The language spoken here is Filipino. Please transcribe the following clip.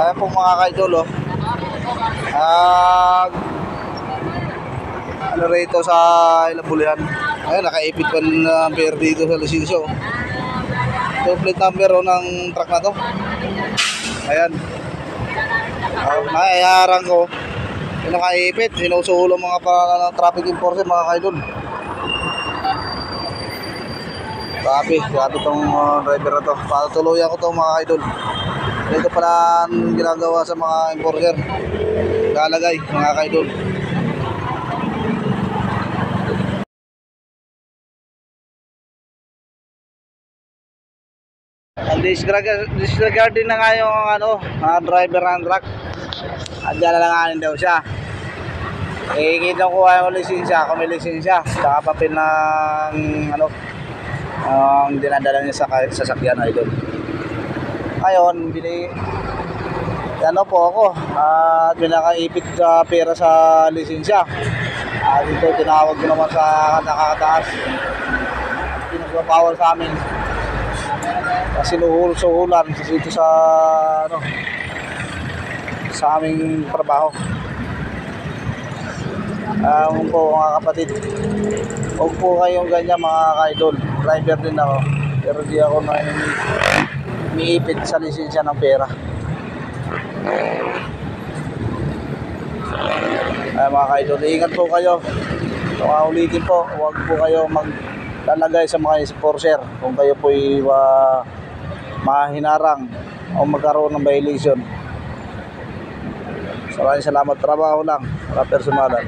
Ayan po mga ka-idol, oh. Ano rito sa ilang bulihan. Ayan, nakaipit pa ng pair dito sa lisensya, oh. Ito plate number, oh, ng truck na to. Ayan. Naiharang ko. Yung nakaipit, sinusulo mga traffic enforcer mga ka-idol. Grabe tong driver na to. Patutuluyan ko to mga idol. Ito pala ang ginagawa sa mga enforcer. Lalagay mga idol. Disregard din na nga yung driver ng truck. Andiyan na langanin daw siya. Kita ko yung lisensya, kung may lisensya. Saka papel ng ang dinadala niya sa sasakyan idol. Ngayon, po ako at binakaipit sa pera sa lisensya. Dito tinawag ko naman sa nakakataas. Pinagpapawal sa amin. Kasi suhulan dito sa aming trabaho. Po mga kapatid, huwag po kayong ganyan mga ka-idol. Driver din ako, pero di ako umiipit sa lisensya ng pera. Mga ka-idol, ingat po kayo. Ulitin po, huwag po kayo maglalagay sa mga enforcer kung kayo po mahinarang o magkaroon ng violation. Salamat, trabaho lang para personalan.